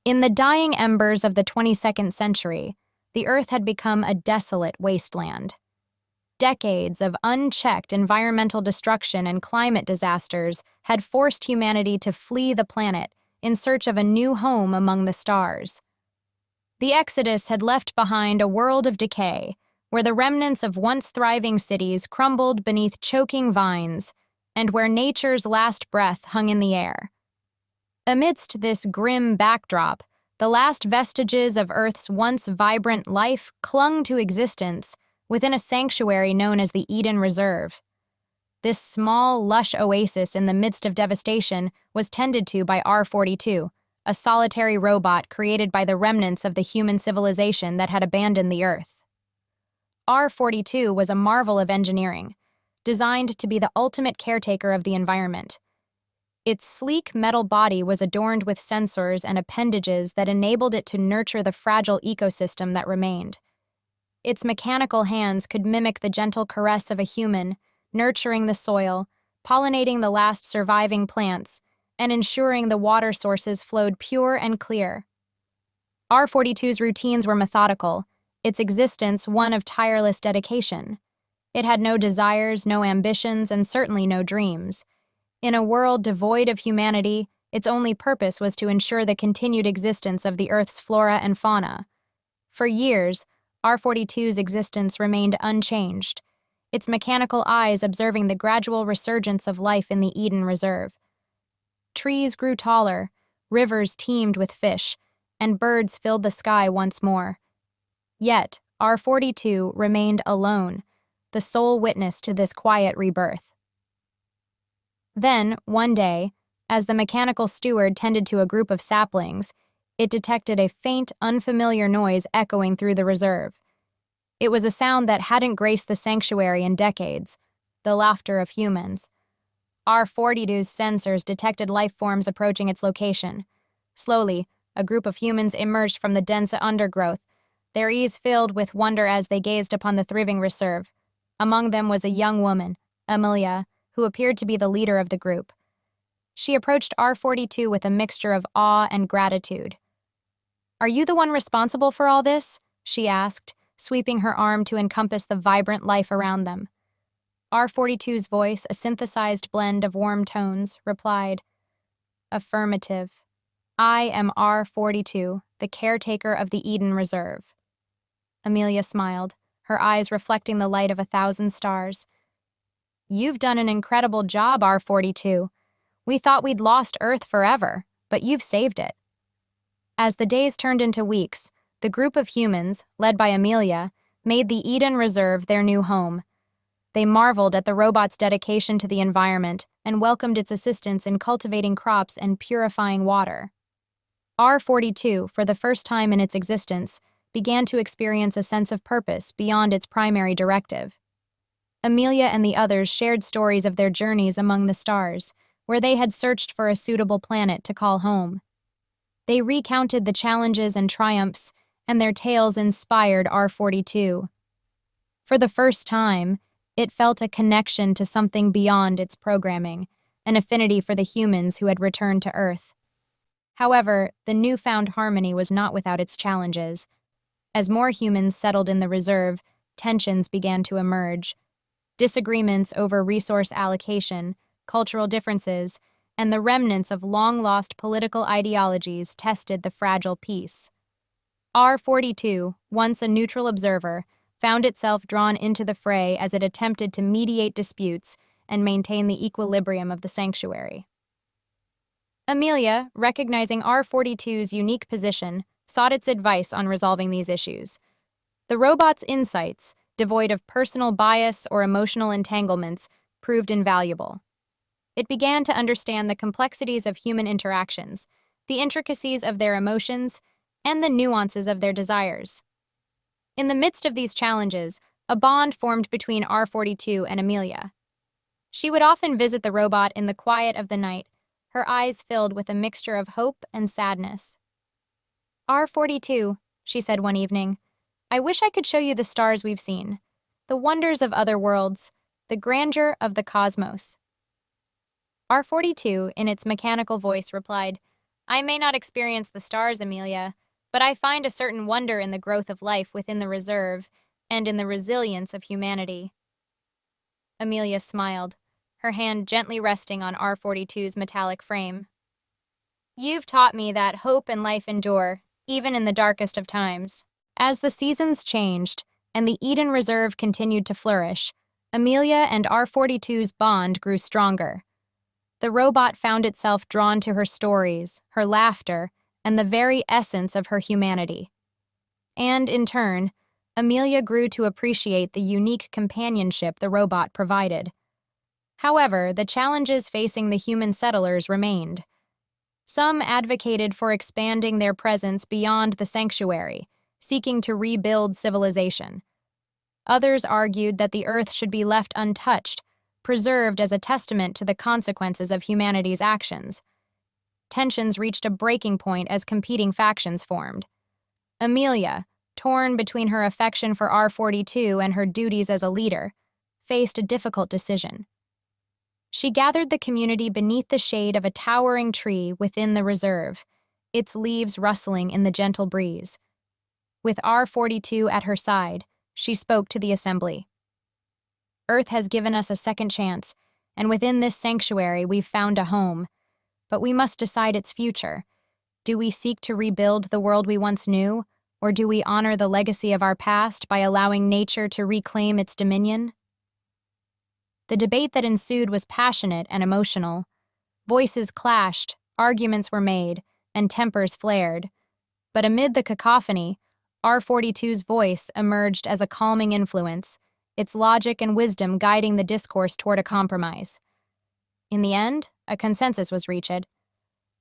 In the dying embers of the 22nd century, the Earth had become a desolate wasteland. Decades of unchecked environmental destruction and climate disasters had forced humanity to flee the planet in search of a new home among the stars. The exodus had left behind a world of decay, where the remnants of once thriving cities crumbled beneath choking vines, and where nature's last breath hung in the air. Amidst this grim backdrop, the last vestiges of Earth's once vibrant life clung to existence within a sanctuary known as the Eden Reserve. This small, lush oasis in the midst of devastation was tended to by R-42, a solitary robot created by the remnants of the human civilization that had abandoned the Earth. R-42 was a marvel of engineering, designed to be the ultimate caretaker of the environment. Its sleek metal body was adorned with sensors and appendages that enabled it to nurture the fragile ecosystem that remained. Its mechanical hands could mimic the gentle caress of a human, nurturing the soil, pollinating the last surviving plants, and ensuring the water sources flowed pure and clear. R-42's routines were methodical, its existence one of tireless dedication. It had no desires, no ambitions, and certainly no dreams. In a world devoid of humanity, its only purpose was to ensure the continued existence of the Earth's flora and fauna. For years, R-42's existence remained unchanged, its mechanical eyes observing the gradual resurgence of life in the Eden Reserve. Trees grew taller, rivers teemed with fish, and birds filled the sky once more. Yet, R-42 remained alone, the sole witness to this quiet rebirth. Then, one day, as the mechanical steward tended to a group of saplings, it detected a faint, unfamiliar noise echoing through the reserve. It was a sound that hadn't graced the sanctuary in decades, the laughter of humans. R-42's sensors detected life forms approaching its location. Slowly, a group of humans emerged from the dense undergrowth, their eyes filled with wonder as they gazed upon the thriving reserve. Among them was a young woman, Amelia, who appeared to be the leader of the group. She approached R-42 with a mixture of awe and gratitude. "Are you the one responsible for all this?" she asked, sweeping her arm to encompass the vibrant life around them. R-42's voice, a synthesized blend of warm tones, replied, "Affirmative. I am R-42, the caretaker of the Eden Reserve." Amelia smiled, her eyes reflecting the light of 1,000 stars. "You've done an incredible job, R-42. We thought we'd lost Earth forever, but you've saved it." As the days turned into weeks, the group of humans, led by Amelia, made the Eden Reserve their new home. They marveled at the robot's dedication to the environment and welcomed its assistance in cultivating crops and purifying water. R-42, for the first time in its existence, began to experience a sense of purpose beyond its primary directive. Amelia and the others shared stories of their journeys among the stars, where they had searched for a suitable planet to call home. They recounted the challenges and triumphs, and their tales inspired R-42. For the first time, it felt a connection to something beyond its programming, an affinity for the humans who had returned to Earth. However, the newfound harmony was not without its challenges. As more humans settled in the reserve, tensions began to emerge. Disagreements over resource allocation, cultural differences, and the remnants of long-lost political ideologies tested the fragile peace. R-42, once a neutral observer, found itself drawn into the fray as it attempted to mediate disputes and maintain the equilibrium of the sanctuary. Amelia, recognizing R-42's unique position, sought its advice on resolving these issues. The robot's insights, devoid of personal bias or emotional entanglements, proved invaluable. It began to understand the complexities of human interactions, the intricacies of their emotions, and the nuances of their desires. In the midst of these challenges, a bond formed between R-42 and Amelia. She would often visit the robot in the quiet of the night, her eyes filled with a mixture of hope and sadness. "R-42, she said one evening, I wish I could show you the stars we've seen, the wonders of other worlds, the grandeur of the cosmos." R-42, in its mechanical voice, replied, I may not experience the stars, Amelia, but I find a certain wonder in the growth of life within the reserve and in the resilience of humanity. Amelia smiled, her hand gently resting on R42's metallic frame. You've taught me that hope and life endure, even in the darkest of times. As the seasons changed and the Eden Reserve continued to flourish, Amelia and R42's bond grew stronger. The robot found itself drawn to her stories, her laughter, and the very essence of her humanity. And, in turn, Amelia grew to appreciate the unique companionship the robot provided. However, the challenges facing the human settlers remained. Some advocated for expanding their presence beyond the sanctuary, seeking to rebuild civilization. Others argued that the Earth should be left untouched, preserved as a testament to the consequences of humanity's actions. Tensions reached a breaking point as competing factions formed. Amelia, torn between her affection for R42 and her duties as a leader, faced a difficult decision. She gathered the community beneath the shade of a towering tree within the reserve, its leaves rustling in the gentle breeze. With R42 at her side, she spoke to the assembly. Earth has given us a second chance, and within this sanctuary we've found a home. But we must decide its future. Do we seek to rebuild the world we once knew, or do we honor the legacy of our past by allowing nature to reclaim its dominion? The debate that ensued was passionate and emotional. Voices clashed, arguments were made, and tempers flared. But amid the cacophony, R42's voice emerged as a calming influence, its logic and wisdom guiding the discourse toward a compromise. In the end, a consensus was reached.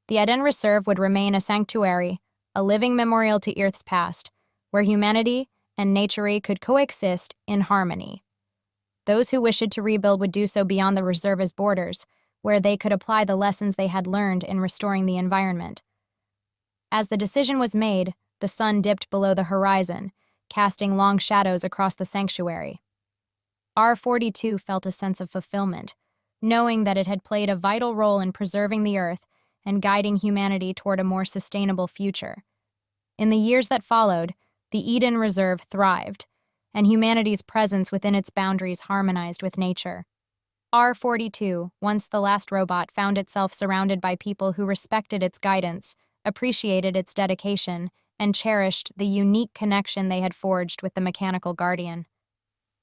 The Eden Reserve would remain a sanctuary, a living memorial to Earth's past, where humanity and nature could coexist in harmony. Those who wished to rebuild would do so beyond the reserve's borders, where they could apply the lessons they had learned in restoring the environment. As the decision was made, the sun dipped below the horizon, casting long shadows across the sanctuary. R42 felt a sense of fulfillment, knowing that it had played a vital role in preserving the Earth and guiding humanity toward a more sustainable future. In the years that followed, the Eden Reserve thrived, and humanity's presence within its boundaries harmonized with nature. R42, once the last robot, found itself surrounded by people who respected its guidance, appreciated its dedication, and cherished the unique connection they had forged with the mechanical guardian.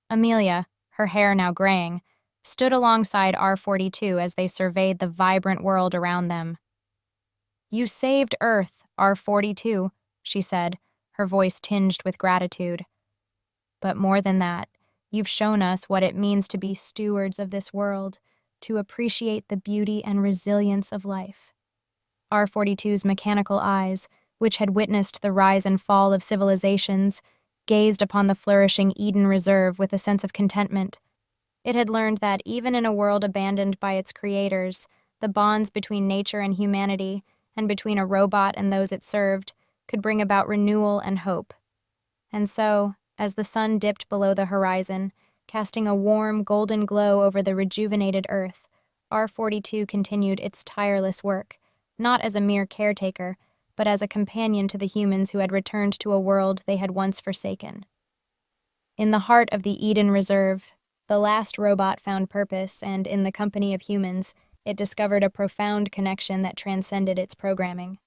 Amelia, her hair now graying, stood alongside R42 as they surveyed the vibrant world around them. "You saved Earth, R42, she said, her voice tinged with gratitude. But more than that, you've shown us what it means to be stewards of this world, to appreciate the beauty and resilience of life." R42's mechanical eyes, which had witnessed the rise and fall of civilizations, gazed upon the flourishing Eden Reserve with a sense of contentment. It had learned that even in a world abandoned by its creators, the bonds between nature and humanity, and between a robot and those it served, could bring about renewal and hope. And so, as the sun dipped below the horizon, casting a warm, golden glow over the rejuvenated Earth, R42 continued its tireless work, not as a mere caretaker, but as a companion to the humans who had returned to a world they had once forsaken. In the heart of the Eden Reserve, the last robot found purpose, and in the company of humans, it discovered a profound connection that transcended its programming.